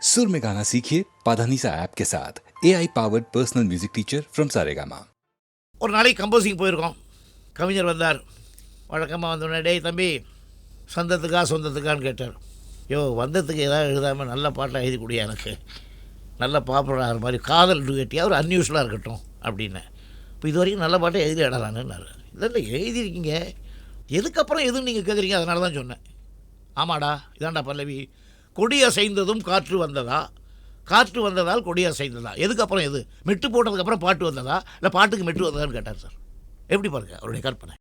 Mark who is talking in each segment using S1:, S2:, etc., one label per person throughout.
S1: सुर में गाना सीखिए पाधानीसा ऐप के साथ AI powered personal music teacher from Saregama.
S2: ஒரு நாளைக்கு கம்போசிங் போயிருக்கோம். கவிஞர் வந்தார். வழக்கமாக வந்தோடனே, டேய் தம்பி, சொந்தத்துக்கான்னு கேட்டார். வந்ததுக்கு ஏதாவது எழுதாமல் நல்ல பாட்டாக எழுதி கொடுயா, எனக்கு நல்ல பாப்புலர் ஆகிற மாதிரி காதல் டுகெட்டியாக ஒரு அன்யூஸ்வலாக இருக்கட்டும் அப்படின்னு. இப்போ இது வரைக்கும் நல்ல பாட்டை எழுதி இடலான்னு. இல்லை எழுதியிருக்கீங்க, எதுக்கப்புறம் எதுன்னு நீங்கள் கேட்குறீங்க, அதனால தான் சொன்னேன். ஆமாடா, இதாண்டா பல்லவி. கொடி அசைந்ததும் காற்று வந்ததா, காற்று வந்ததால் கொடி அசைந்ததா, எதுக்கப்புறம் எது? மெட்டு போட்டதுக்கப்புறம் பாட்டு வந்ததா, இல்லை பாட்டுக்கு மெட்டு வந்ததான்னு கேட்டார் சார். எப்படி பாருங்க அவருடைய கற்பனை.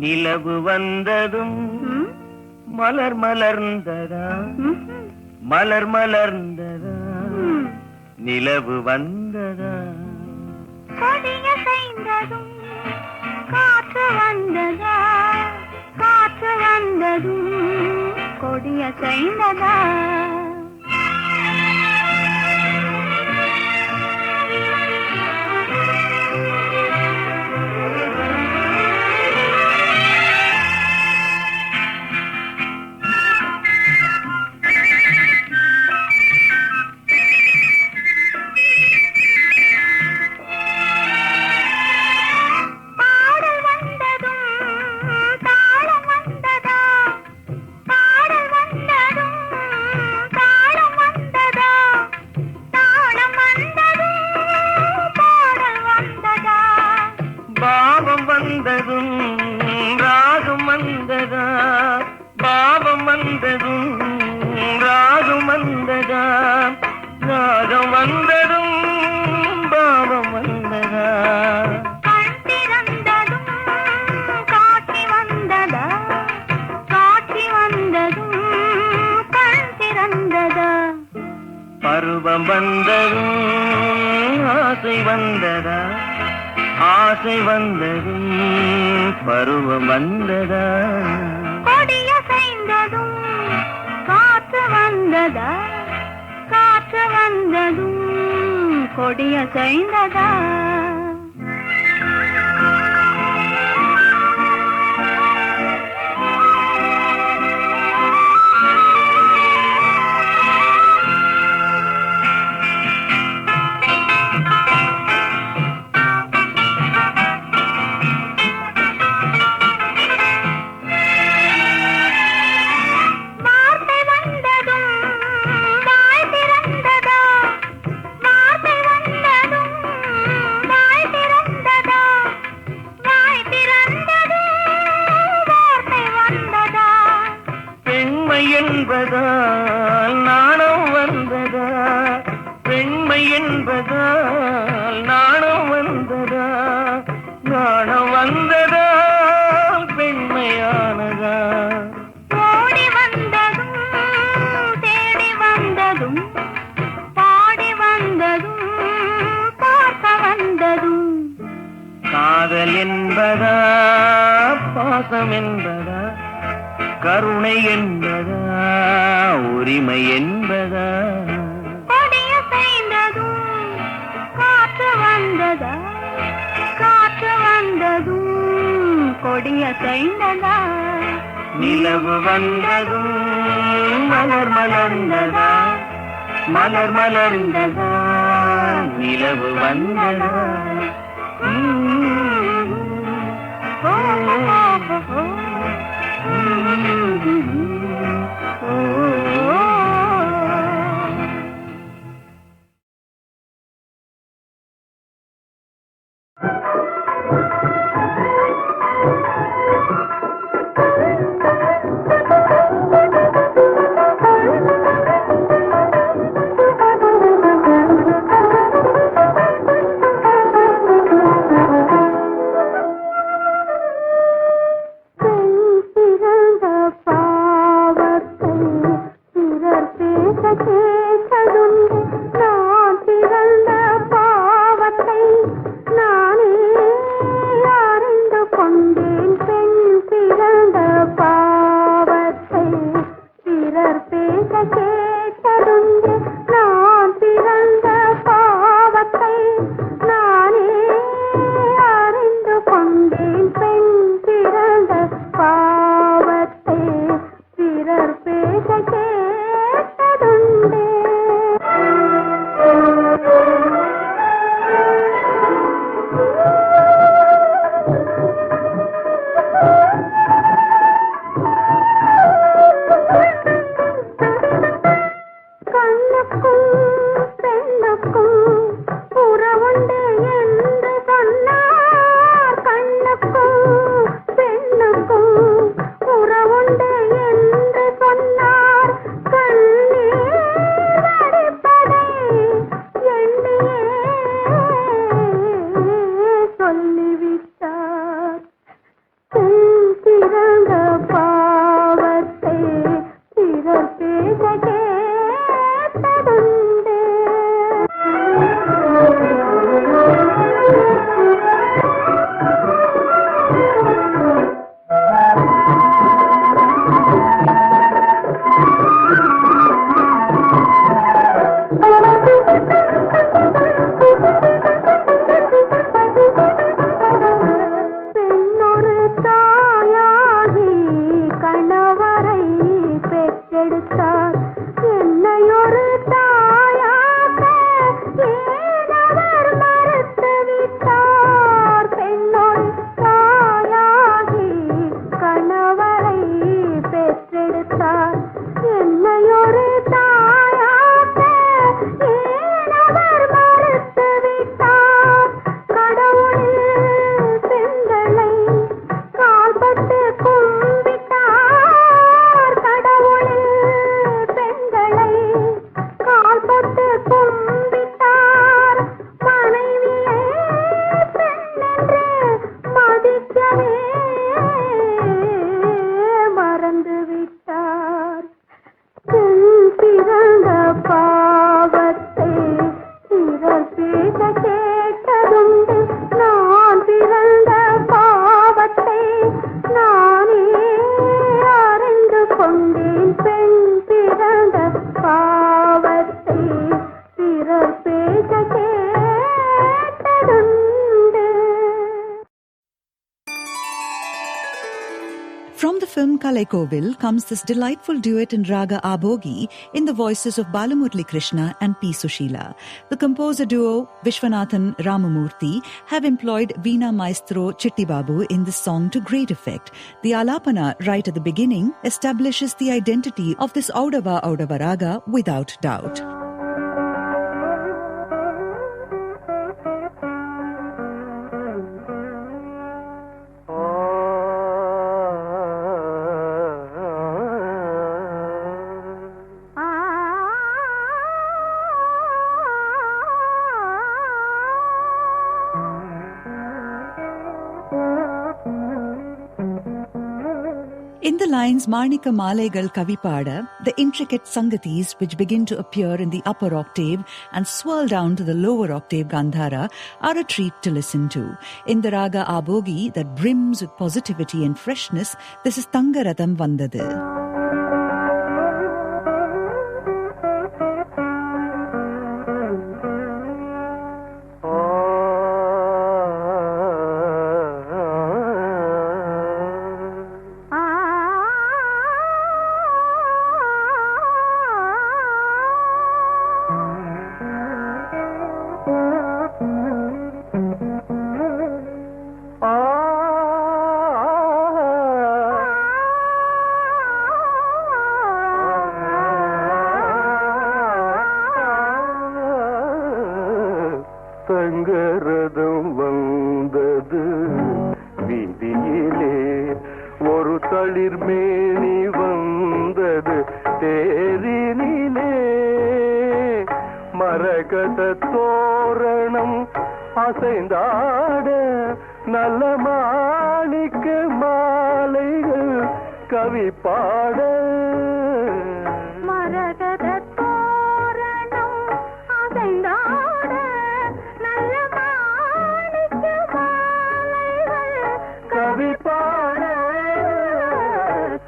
S3: நிலவு வந்ததும் மலர் மலர்ந்ததா, மலர் மலர்ந்ததா, நிலவு வந்ததா,
S4: கொடியசைந்ததும் காற்று வந்ததா, காற்று வந்ததும் கொடியசைந்ததா.
S3: வந்ததும் ராகம் வந்ததா, பாவம் வந்ததும் ராகம் வந்ததா, ராகம் வந்ததும் பாவம் வந்ததா,
S4: கண் திறந்ததும் காட்சி வந்ததா, காட்சி வந்ததும் கண் திறந்ததா,
S3: பருவம் வந்ததும் ஆசை வந்ததா, ஆசை வந்ததும் பருவம் வந்ததா,
S4: கொடியசைந்ததும் காற்று வந்ததா, காற்று வந்ததும் கொடியசைந்ததா.
S3: என்பதால் நாணம் வந்ததா, பெண்மை என்பதால் நாணம் வந்ததா, நாணம் வந்ததா பெண்மையானதா,
S4: ஓடி வந்ததும் தேடி வந்ததும் பாடி வந்ததும் பார்க்க வந்ததும்,
S3: காதல் என்பதா பாசம் என்பதா, கருணை என்பதா உரிமை என்பதா,
S4: கொடியசைந்ததும் காற்று வந்ததா, காற்று வந்ததும் கொடியசைந்ததா,
S3: நிலவு வந்ததும் மலர் மலர்ந்ததா, மலர் மலர்ந்ததா, நிலவு வந்ததா.
S4: நான் திறந்த பாவத்தை நானே
S5: film Kalaikovil comes this delightful duet in Raga Abogi in the voices of Balamurli Krishna and P. Sushila. The composer duo Vishwanathan Ramamurthy have employed Veena maestro Chitti Babu in this song to great effect. The alapana right at the beginning establishes the identity of this Audava Audava Raga without doubt. In the lines Marnika Malegal Kavipada, the intricate sangatis which begin to appear in the upper octave and swirl down to the lower octave Gandhara are a treat to listen to. In the Raga Abogi that brims with positivity and freshness, this is Tangaratham Vandadu.
S6: தங்கரதம் வந்தது வீதியிலே ஒரு தளிர்மேனி வந்தது தேரினிலே மரகத தோரணம் அசைந்தாட நல்ல மாணிக்க மாலைகள் கவி பாட
S4: மரகத தோரணம் அசைந்தாட நல்ல மாணிக்க மாலைகள்
S6: கவி பாட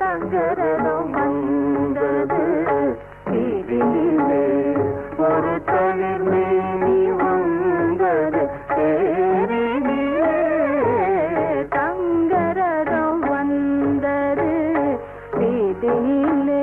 S4: தங்கரதம் வந்தது
S6: வீதியிலே ஒரு தளிர்மேனி வந்தது தேரினிலே
S4: தங்கரதம் வந்தது வீதியிலே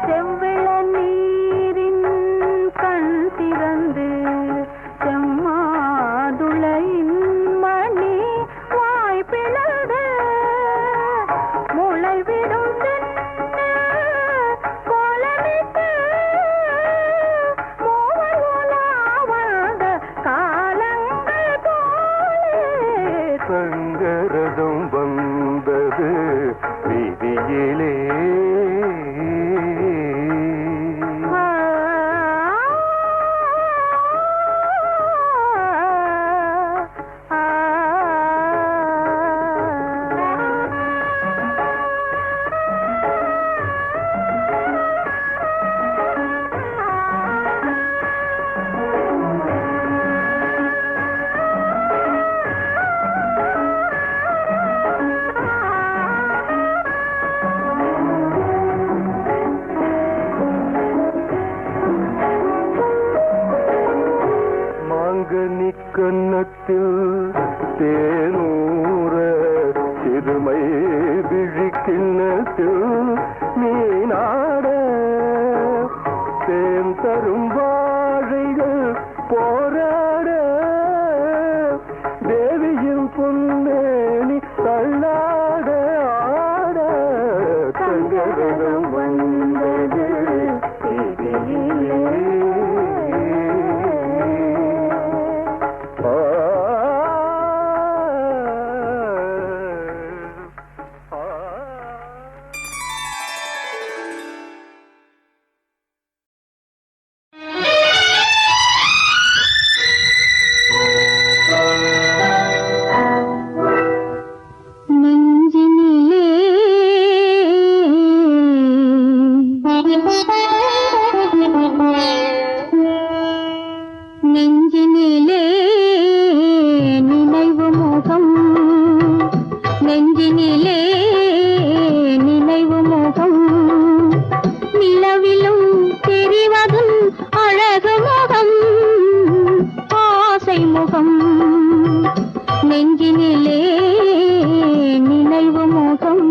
S4: செவ்விள நீரின் கண் திறந்து செம்மாதுளையின் மணி வாய் பிளந்து முளைவிடும் கோலமிட்டு மூவர் உலாவாத காலங்கள் போலே
S6: தங்கரதம் வந்தது வீதியிலே மாங்கனி கன்னத்தில் தேனூர சிறுமை விழிக்கிண்ணத்தில் மீனாட தேன் தரும் வாழைகள் போராட தேவியின் பொன்னேனி தள்ளாட ஆட தங்கரதம் வந்தது வீதியிலே
S4: நெஞ்சினிலே நினைவு முகம்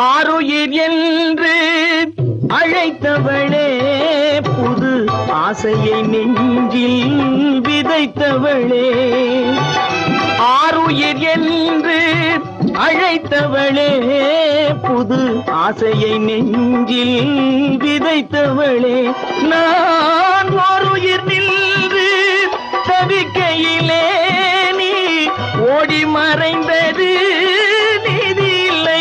S3: ஆருயிர் என்று அழைத்தவளே, புது ஆசையை நெஞ்சில் விதைத்தவளே. ஆருயிர் என்று அழைத்தவளே, புது ஆசையை நெஞ்சில் விதைத்தவளே. நான் ஓருயிர் நின்று தவிக்கையிலே நீ ஓடி மறைந்தது நீதியில்லை.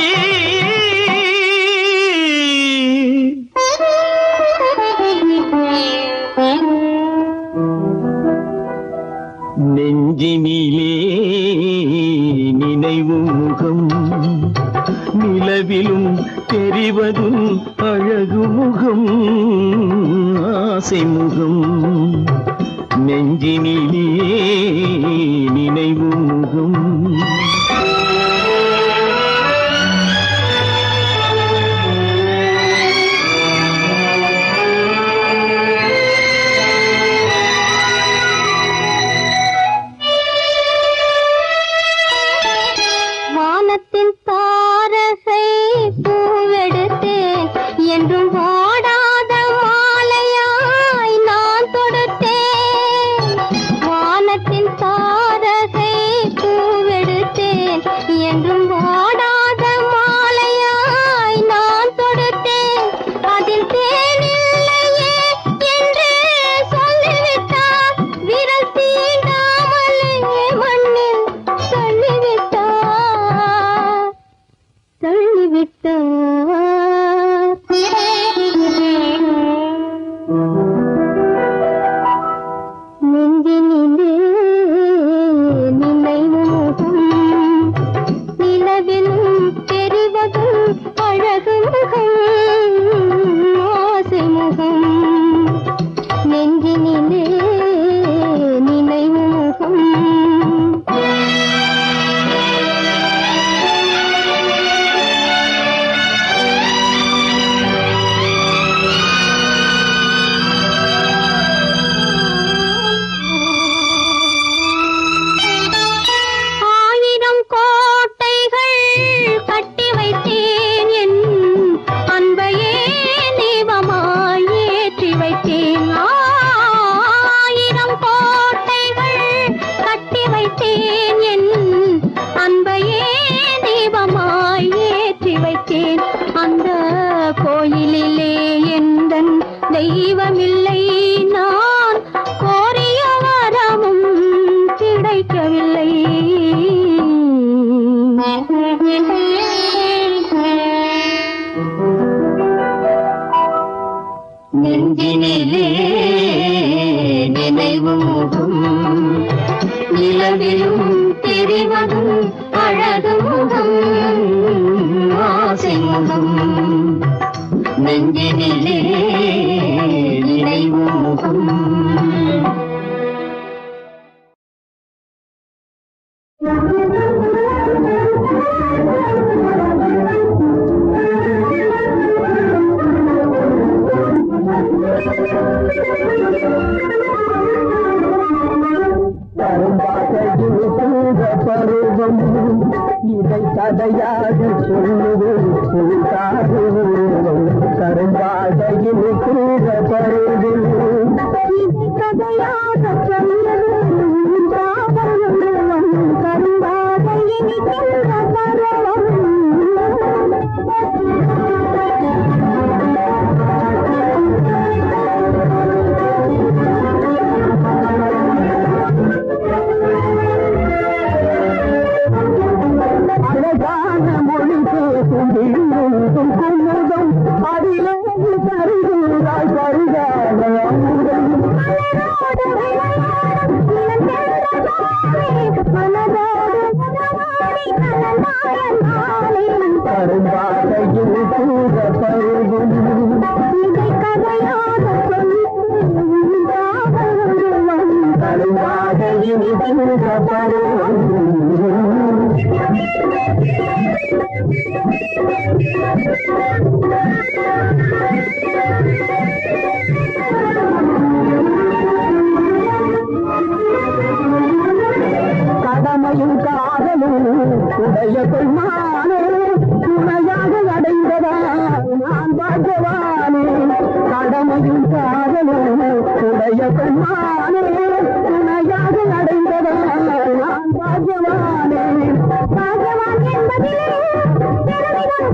S3: நெஞ்சினிலே நினைவு முகம், நிலவிலும் தெரிவதும் அழகு முகம், ஆசை முகம். நெஞ்சினிலே நினைவு முகம்.
S4: வானத்தின் தாரகை பூவெடுத்தேன் என்றும் வாடாத மாலையாய் நான் தொடுத்தேன். வானத்தின் தாரகை பூவெடுத்தேன் என்றும் வாடாத மாலையாய் நான் தொடுத்தேன். அதில் தேனில்லையே என்று சொல்லிவிட்டார், விரல் தீண்டாமலே மண்ணில் நெஞ்சினிலே நினைவு முகம், நிலவிலும் தெரிவதும் அழகு முகம், ஆசை முகம். நெஞ்சினிலே நினைவு முகம். ஆயிரம் கோட்டைகள் கட்டி வைத்தேன், என் அன்பையே தீபமாய் ஏற்றி வைத்தேன். ஆயிரம் கோட்டைகள் கட்டி வைத்தேன், என் அன்பையே தீபமாய் ஏற்றி வைத்தேன். அந்த கோயிலிலே எந்தன் தெய்வமில்லை, நான் கோரிய வரமும் கிடைக்கவில்லை.
S3: நெஞ்சினிலே நினைவு முகம், நிலவிலும் தெரிவதும் அழகு முகம், ஆசை முகம். நெஞ்சினிலே நினைவு முகம்.
S6: பருவம் இதை கதையாக சொல்லுவது கரும்பாதையில் கூட பருவம் இதை கதையாக சொல்லுவது கரும்பாதையில் கூட பருவம். அழகான மொழி பேசும் விண்ணும் குமுதம், அதிலே கருதுகிறாய் பருகாத அமுதம். கரும்பாதையில் கூட பருவம் இதை கதையாக சொல்லும் கரும்பாதையில் இனிக்கின்ற பருவம் கடமையும் காதலும் உடைய பெண்மானே துணையாக அடைந்ததா நான் பாக்கியவானே கடமையும் காதலும் உடைய பெண்மானே துணையாக அடைந்ததா நான் பாக்கியவானே பாக்கியவான் என்பதிலே பெருமிதம்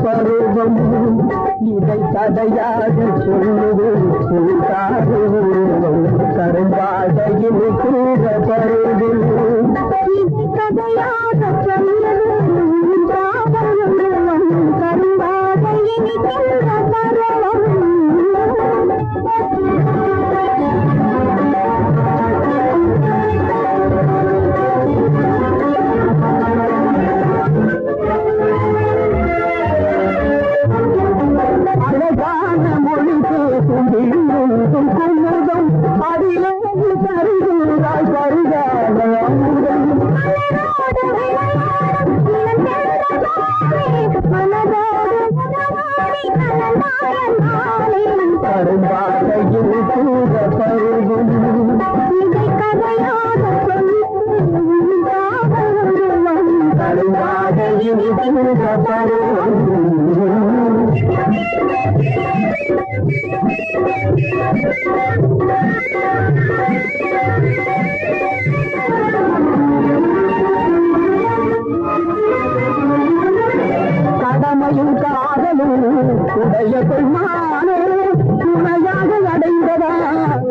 S6: பருவம் இதை கதையாக சொல்லுது கரும்பாக இருக்கிற பருவம் இதை கதையாக சொல்லுது கரும்பாக இருக்கிற பருவம் அழகான மொழி பேசும் குமுதம் அதிலே தருகிறாய் பருகான அமுதம் கரும்பாகையில் கூட பருவம் இதை கதையாக கரும்பாகையில் கூட பருவம் கடமையும் காதலும் உடைய பெண்மானே துணையாக அடைந்ததா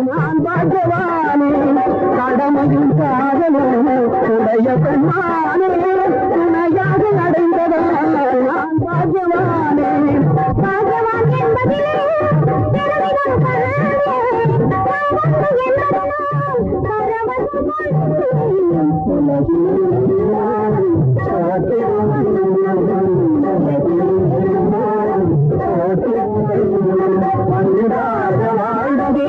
S6: நான் பாக்கியவானே கடமையும் காதலும் உடைய பெண்மானே துணையாக அடைந்ததா நான் பாக்கியவானே பாக்கியவான் என்பதிலே பெருமிதம் வாழ்ந்ததே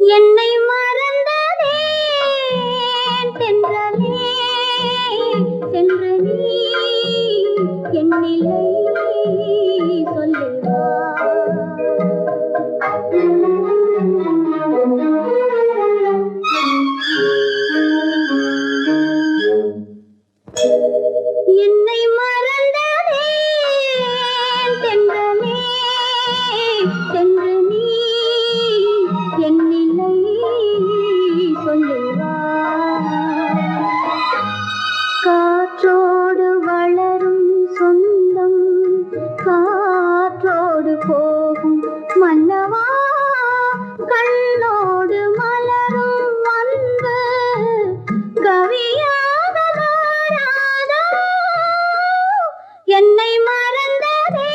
S4: என்னை மறந்ததே தென்றலே சென்று நீ என்னில்லை சொல்லுவா என்னை மறந்ததே தென்றலே சென்று நீ என்னில்லை சொல்லுவா காற்றோடு வளரும் சொந்தம் காற்றோடு போகும் மன்னவா கண்ணோடு மலரும் அன்பு கவியாக மாறாதோ என்னை மறந்ததே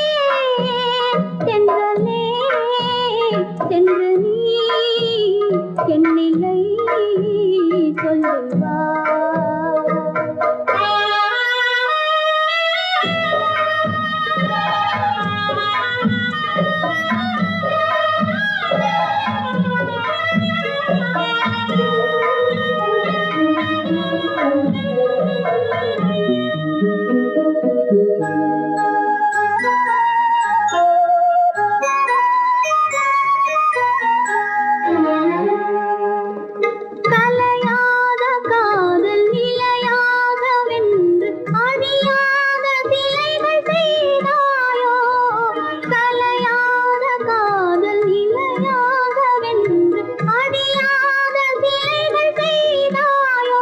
S4: தென்றலே சென்று நீ என்னில்லை சொல்லுவா கலையாத காதல் நிலையாக வென்று அழியாத சிலைகள் செய்தாயோ கலையாத காதல் நிலையாக வென்று அழியாத சிலைகள் செய்தாயோ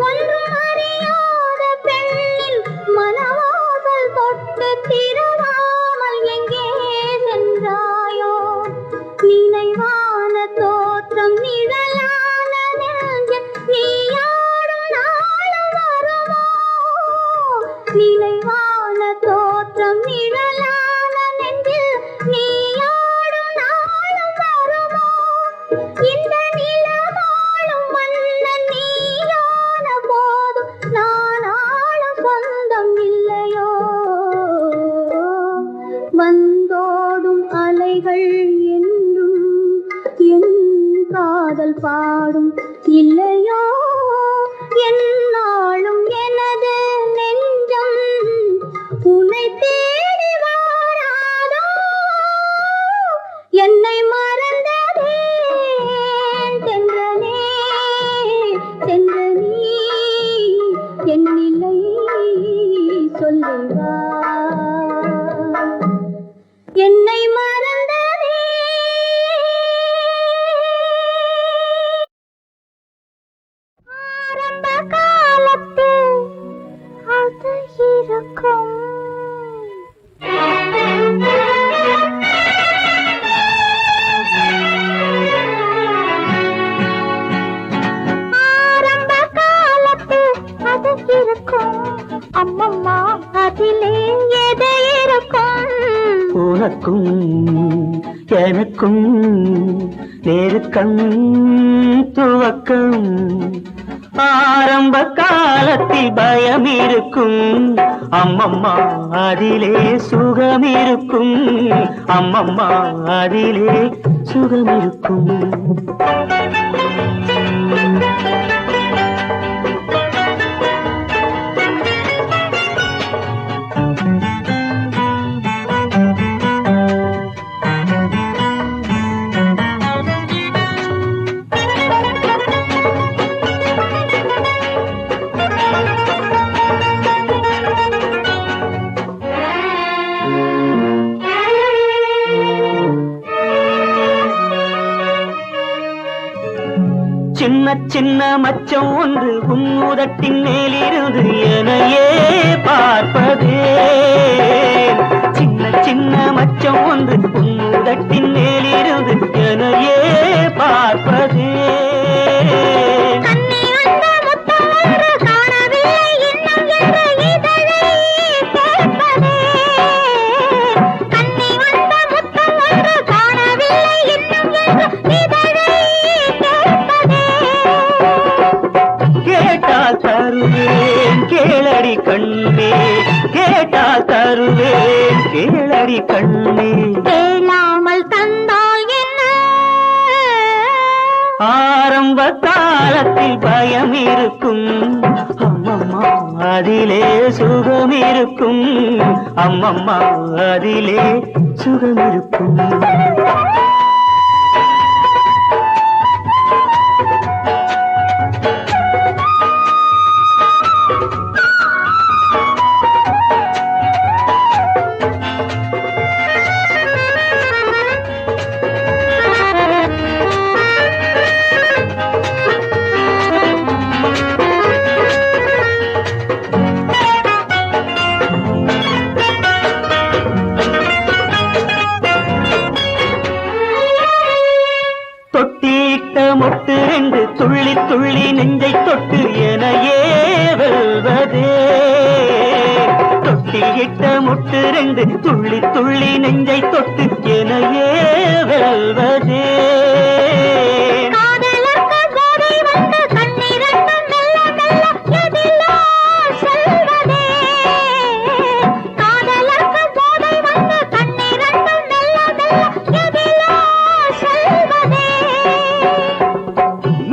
S4: ஒன்றும் அறியாத பெண்ணின் மனவாசல் தொட்டு திறவாமல் எங்கே சென்றாயோ நினைவான தோற்றம் நிழலான நெஞ்சில் நீயாடும் நாளும் வருமோ நினைவான தோற்றம் நிழலான நெஞ்சில் நீயாடும் நாளும் வருமோ இந்த நிலமாளும் மன்னன் நீயான போதும் நான் ஆளும் சொந்தம் இல்லையோ வந்தோடும் அலைகள் என்றும் என் காதல் பாடும் இல்லையோ என்னாலும் எனது நெஞ்சம் உன்னை தேடி வாராதோ என்னை மறந்ததே தென்றலே சென்று நீ என்னில்லை சொல்லுவா என்னை மறந்ததே ஆரம்ப காலத்து அது இருக்கும் ஆரம்ப காலத்து அது இருக்கும் அம்மம்மா அதிலே எது இருக்கும்
S6: உனக்கும் எனக்கும் நேருக்கண் துவக்கம் ஆரம்ப காலத்தில் பயம் இருக்கும் அம்மம்மா அதிலே சுகம் இருக்கும் அம்மம்மா அதிலே சுகம் இருக்கும் சின்ன சின்ன மச்சம் ஒன்று உன்னுதட்டின் மேலிருந்து எனையே பார்ப்பதே சின்ன சின்ன மச்சம் ஒன்று உன்னுதட்டின் மேலிருந்து எனையே பார்ப்பதே கேளடி கண்ணே கேட்டால் தருவேன் கேளடி கண்ணே.
S4: கேளாமல் தந்தால் என்ன?
S6: ஆரம்ப காலத்தில் பயம் இருக்கும் அம்மம்மா, அதிலே சுகம் இருக்கும் அம்மம்மா, அதிலே சுகம் இருக்கும். தொட்டியிட்ட மொட்டு ரெண்டு துள்ளி துள்ளி நெஞ்சை தொட்டு எனையே வெல்வதே. தொட்டியிட்ட மொட்டு ரெண்டு துள்ளி துள்ளி நெஞ்சை தொட்டு எனையே வெல்வதே.
S4: காதலர்க்கு கோதை வந்து கண்ணிரண்டும் மெல்ல மெல்ல எதிலோ செல்வதே. காதலர்க்கு கோதை வந்து கண்ணிரண்டும் மெல்ல மெல்ல எதிலோ செல்வதே.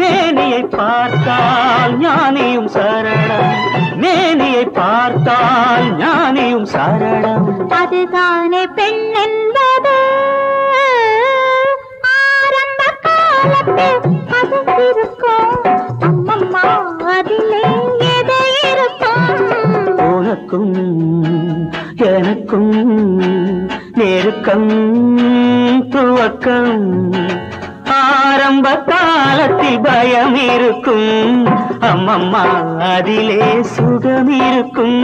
S6: மேனியை பார்த்தால் ஞானியும் சரணம், மேனியை பார்த்தால் ஞானியும் சரணம்.
S4: அதுதானே பெண் என்பது. ஆரம்ப காலத்தில் அது இருக்கும் அம்மம்மா, அதிலே எது இருக்கும்?
S6: உனக்கும் எனக்கும் நெருக்கம் துவக்கம். ஆரம்ப காலத்தில் பயம் இருக்கும் அம்மம்மா, அதிலே சுகம் இருக்கும்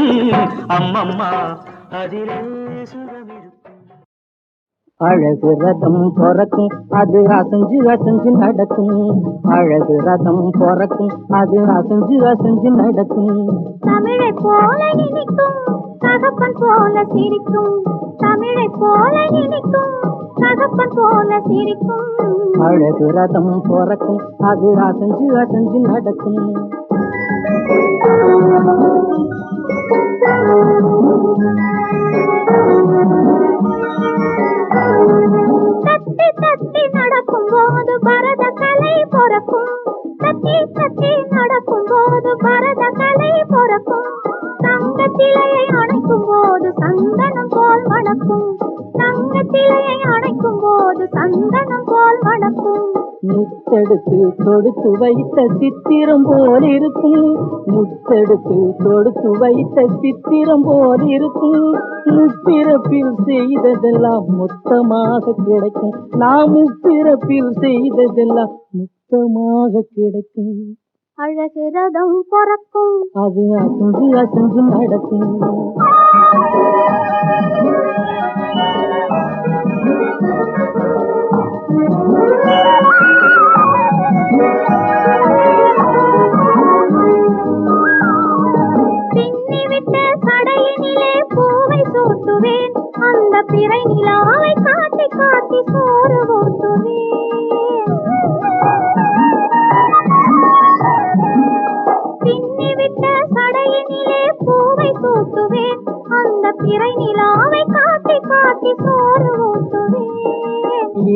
S6: அம்மம்மா, அதிலே சுகம் இருக்கும்.
S3: அழகு ரதம் பொறக்கும் அது அசைஞ்சு அசைஞ்சு நடக்கும். அழகு ரதம் பொறக்கும் அது அசைஞ்சு அசைஞ்சு நடக்கும்.
S4: தமிழை போல இனிக்கும் தகப்பன் போல சிரிக்கும். தமிழை போல இனிக்கும் தகப்பன் போல சிரிக்கும்.
S3: அழகு ரதம் பொறக்கும் அது அசைஞ்சு அசைஞ்சு நடக்கும்.
S4: தத்தி தத்தி நடக்கும் போது பரத கலை பொறக்கும். தத்தி தத்தி நடக்கும் போது பரத கலை பொறக்கும். தங்க சிலையை அணைக்கும் போது சந்தனம் போல் மணக்கும். தங்க சிலையை அணைக்கும் போது சந்தனம் போல் மணக்கும்.
S3: முத்தெடுத்து தொடுத்து வைத்த சித்திரம் போல் இருக்கும். முத்தெடுத்து தொடுத்து வைத்த சித்திரம் போல் இருக்கும். முப்பிறப்பில் செய்ததெல்லாம் மொத்தமாக கிடைக்கும். நாம் முப்பிறப்பில் செய்ததெல்லாம் மொத்தமாக கிடைக்கும்.
S4: அழகு ரதம் பொறக்கும்
S3: அது அசைஞ்சு அசைஞ்சு நடக்கும்.
S4: பின்னிவிட்ட சடையினிலே பூவை சூட்டுவேன். அந்த பிறை நிலாவை காட்டி காட்டி சோறு ஊட்டுவேன். பின்னிவிட்ட சடையினிலே பூவை சூட்டுவேன். அந்த பிறை நிலாவை காட்டி காட்டி சோறு ஊட்டுவேன்.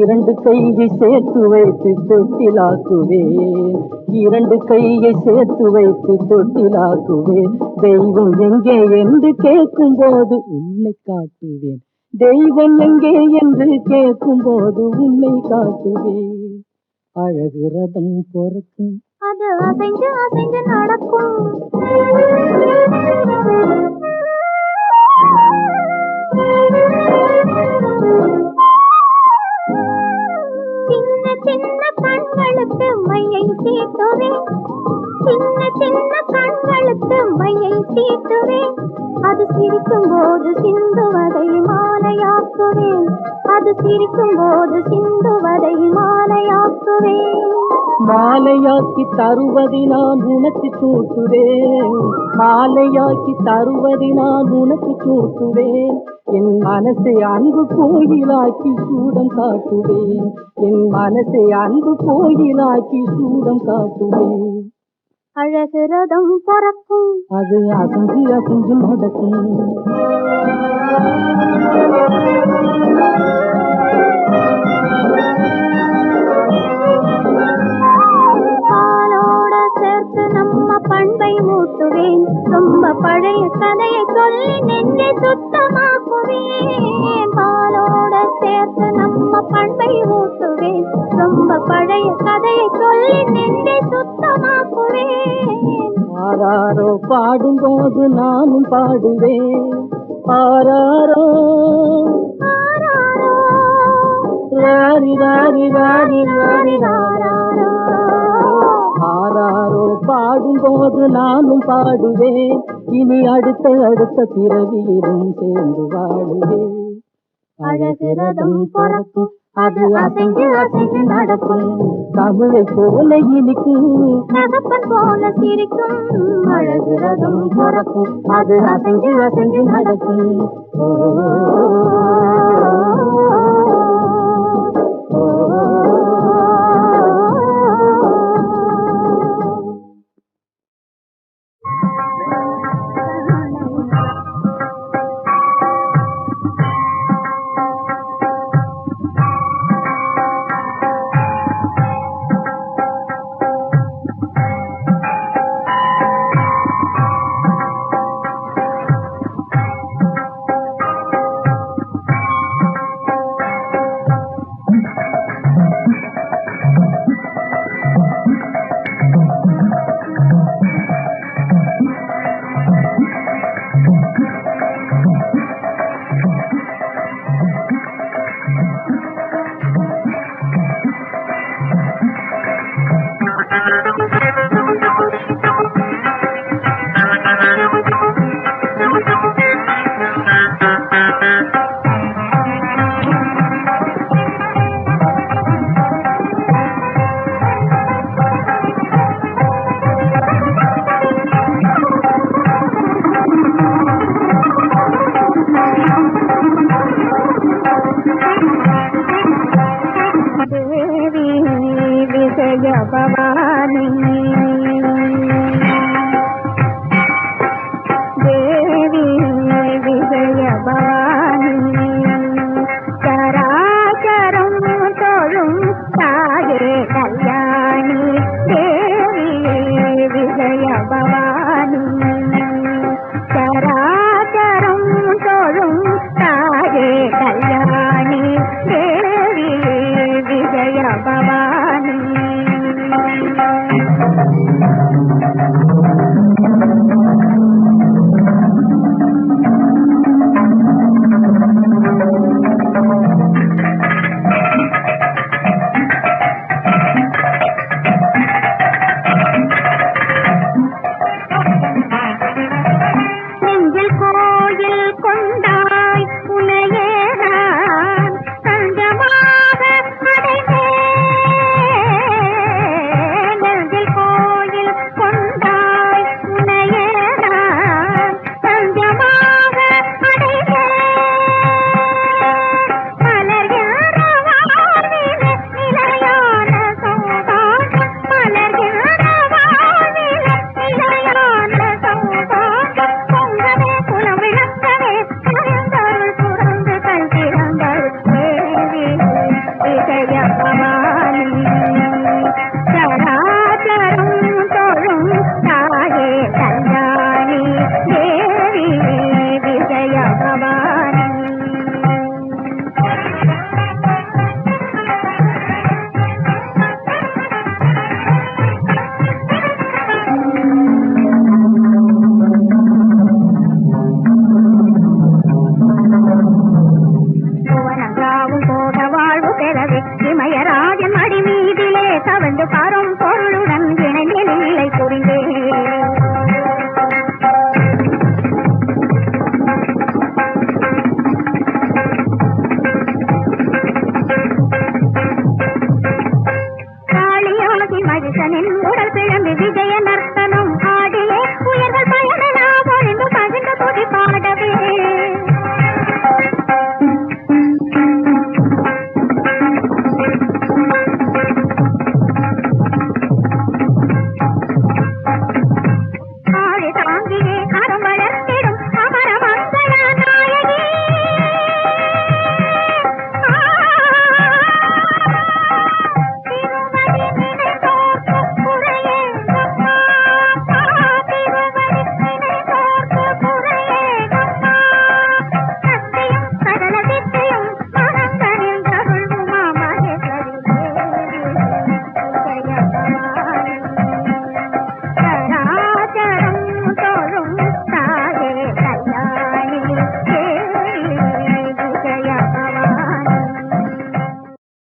S3: இரண்டு கையை சேர்த்து வைத்து தொட்டிலாக்குவேன். இரண்டு கையை சேர்த்து வைத்து தொட்டிலாக்குவேன். தெய்வம் எங்கே என்று கேட்கும் போது உன்னை காட்டுவேன். தெய்வம் எங்கே என்று கேட்கும் போது உன்னை காட்டுவேன். அழகு ரதம் பொறக்கும்
S4: அது அசைஞ்சு அசைஞ்சு நடக்கும். சின்ன சின்ன கண்களுக்கு மையை தீட்டுவேன். சின்ன சின்ன கண்களுக்கு மையை தீட்டுவேன். அது சிரிக்கும் போது சிந்துவதை மாலையாக்குவேன். அது சிரிக்கும் போது சிந்துவதை மாலையாக்குவேன்.
S3: மாலையாக்கி தருவதை நான் உனக்கு சூட்டுவேன். மாலையாக்கி தருவதை நான் உனக்கு சூட்டுவேன். என் மனசை அன்பு கோயிலாக்கி சூடம் காட்டுவேன். என் மனசை அன்பு கோயிலாக்கி சூடம் காட்டுவேன்.
S4: அழகு ரதம் பிறக்கும்,
S3: அது அசைஞ்சு அசைஞ்சு நடக்கும்.
S4: பாலோட சேர்த்து நம்ம பண்பை மூட்டுவேன், ரொம்ப பழைய கதையை சொல்லி நெஞ்சை சுத்தமாக்குவேன். பாலோட சேர்த்து நம்ம பண்பை ஊட்டுவேன், ரொம்ப பழைய கதையை சொல்லி நெஞ்சை சுத்தமாக்குவேன்.
S3: ஆராரோ பாடும்போது நானும் பாடுவேன், ஆராரோ
S4: ஆராரோ
S3: ராரி ராரி ராரி ராரி
S4: ராராரோ.
S3: ஆராரோ பாடும்போது நானும் பாடுவேன், இனி அடுத்த அடுத்த பிறவியிலும் சேர்ந்து வாழுவேன்.
S4: அழகு ரதம் பிறக்கும், அது அசைஞ்சு அசைஞ்சு நடக்கும்,
S3: தமிழை போல இனிக்கும்,
S4: தகப்பன் போல சிரிக்கும்.
S3: அழகு ரதம் பிறக்கும், அது அசைஞ்சு அசைஞ்சு நடக்கும். ஓ